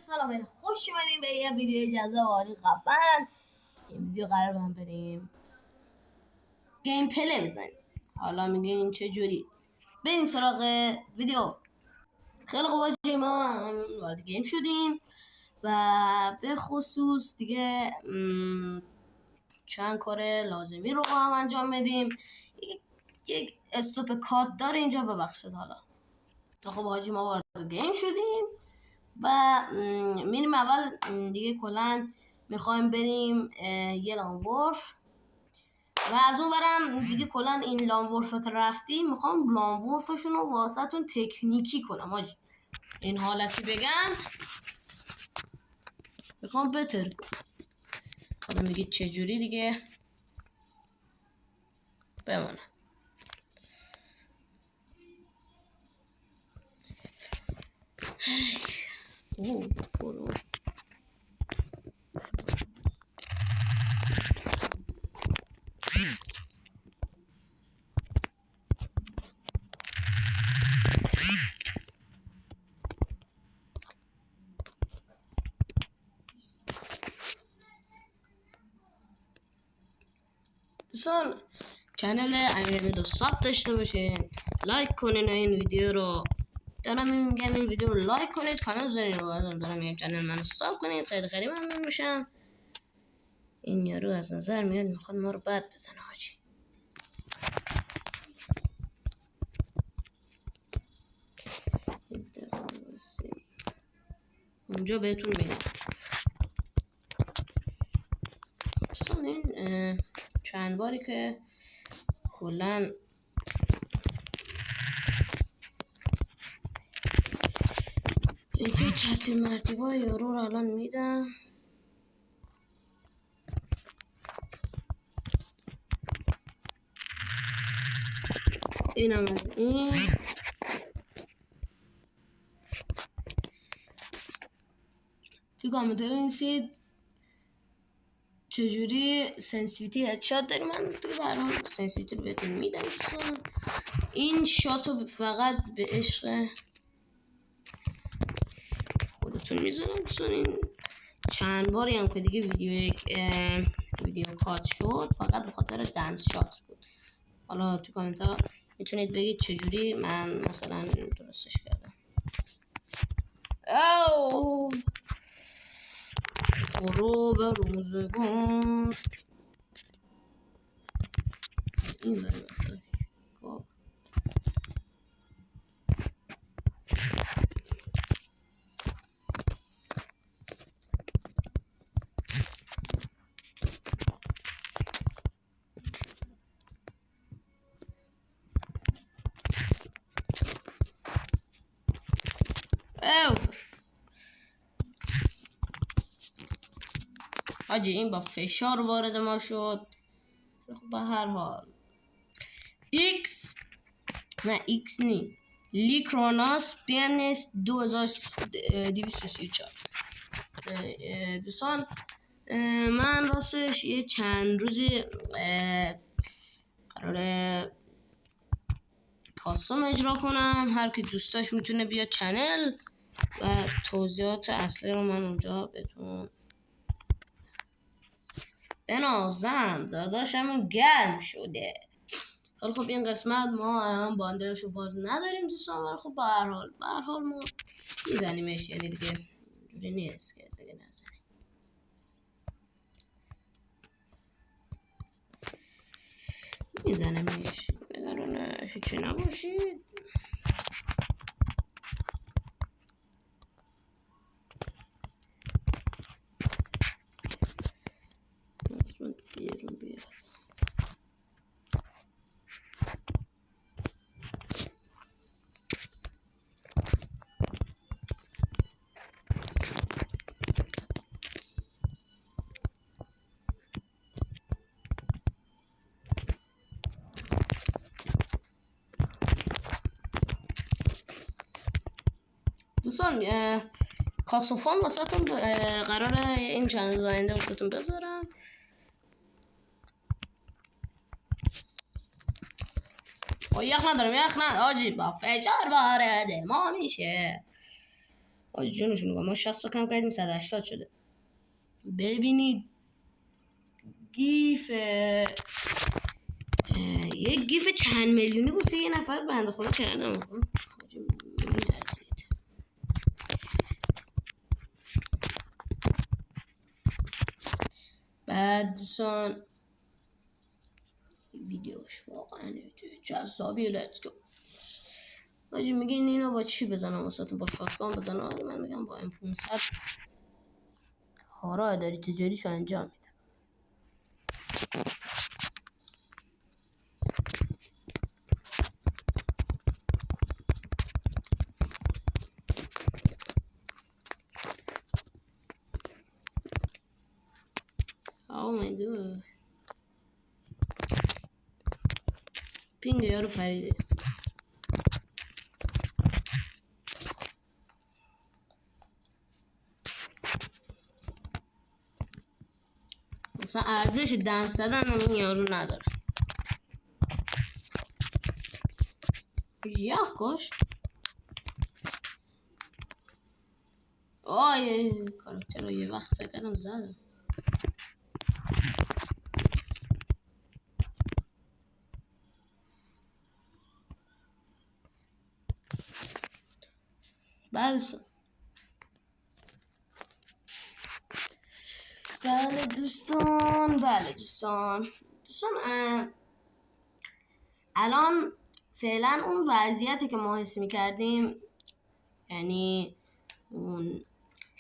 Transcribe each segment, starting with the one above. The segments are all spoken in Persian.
سلام خیلی خوش اومدیم به یه ویدیو جذاب عالی خفن. این ویدیو قرار با هم بریم گیم پلی بزنیم. حالا میگین چه جوری؟ بریم سراغ ویدیو. خیلی خوب آجی، ما وارد گیم شدیم و به خصوص دیگه چند کار لازمی رو هم انجام بدیم. یک استوپ کات داره اینجا، ببخشید. حالا خب آجی، ما وارد گیم شدیم و میریم اول دیگه. کلا میخوایم بریم یه لانورف و از اون برم دیگه. کلا این لانورف که رفتیم میخوام لانورفشون رو واسهتون تکنیکی کنم آجی. این حالتی بگم میخوام بهتر کنم. حالا میگید چجوری دیگه بمانه. برو دوستان، چنل امیرمید ساب داشته باشین، لایک کنین این ویدیو رو. دارم میگم این ویدیو رو لایک کنید، کانال بزنید و دارم میگم چنل منو ساب کنید. خیلی ممنون میشم. این یارو از نظر میاد میخواد ما رو بد بزنه حاجی. اونجا بهتون میگم. اصلا این چند باری که کلن اینجا ترتیب مرتیبای یارو رو الان میدم. اینم از این. تو کامنت بنویسید چجوری سنسیتیویتی هدشات داریم. من دیگه برام سنسیتیویتی رو بهتون میدم دوستان. این شات رو فقط به عشق خودتون میذارم دوستان. این چند باری هم که دیگه ویدیو کات شد فقط به خاطر دنس شات بود. حالا تو کامنت ها میتونید بگید چجوری من مثلا درستش کردم. اوه خروب روزگار این داریم خب حاجی این با فشار وارد ما شد. خب به هر حال ایکس نی لیکروناس پیانیست 2234. دوستان من راستش یه چند روزی قراره کاستوم اجرا کنم. هر کی دوستاش میتونه بیاد چنل و توضیحات اصلی رو من اونجا بهتون بنازم. داداشمون گرم شده. خیلی خب این قسمت ما هم باندلشو باز نداریم دوستان، ولی خب به هر حال ما میزنیمش. یعنی دیگه جوری نیست که دیگه نزنیم. میزنمش نگرانه هیچی نباشید. بیرون بیاد. دوستان کاسوفان واسه تون قراره این چند روز آینده واسه تون بذارم. یخ ندارم آجی، با فشار وارد ما میشه. آجی جونشون نگاه، ما 60 تا کم کردیم 180 شده. ببینید گیف یک گیف چند میلیونی واسه یه نفر بنده خدا کردم. آجی می‌لرزید. بعد دوستان ویدیوش واقعا جذابیه. لیتس گو. آجی میگین اینو با چی بزنم واسهتون؟ با شاتگان بزنم؟ آره من میگم با M500 کارا اداری تجاریشو انجام میدم. Oh my god. پینگ یارو پریده. مثلا ارزش دنس زدن هم این یارو نداره. یخ کش. آه کاراکتر رو یه وقت فکر کردم زدم. بله دوستان الان فعلا اون وضعیتی که ما حس میکردیم، یعنی اون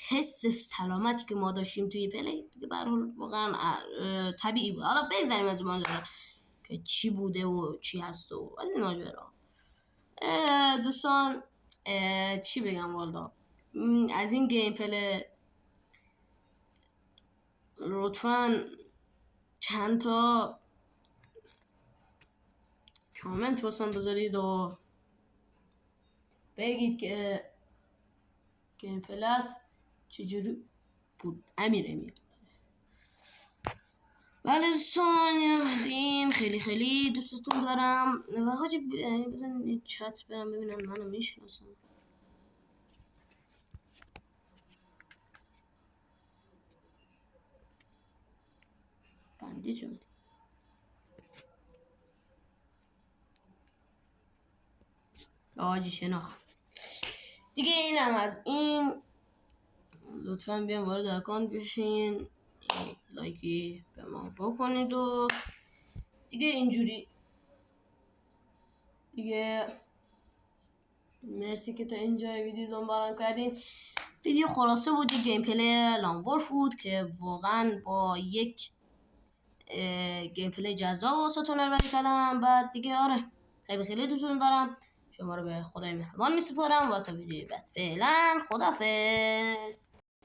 حس سلامتی که ما داشتیم توی پلی دیگه به هر حال واقعا طبیعی بود. حالا بگذاریم از ماجرا که چی بوده و چی هست و از این ماجرا. دوستان چی بگم والا، از این گیم پلی لطفاً چند تا کامنت واسم بذارید و بگید که گیم پلت چجوری بود. امیر بله دوستان از این خیلی دوستتون دارم و حاجی بزنید چت برم ببینم منو میشناسم. بندی جون حاجی شناخت دیگه. اینم از این. لطفا بیان وارد اکانت بشین، لایکی به ما بکنید و دیگه اینجوری دیگه. مرسی که تا اینجای ویدیو دنبالم کردین. ویدیو خلاصه بود، یک گیم پلی لانگورف بود که واقعا با یک گیم پلی جذاب واسهتون ارائه کردم. بعد دیگه آره خیلی دوستتون دارم. شما رو به خدای مهربان میسپارم و تا ویدیو بعد فعلا خدافظ.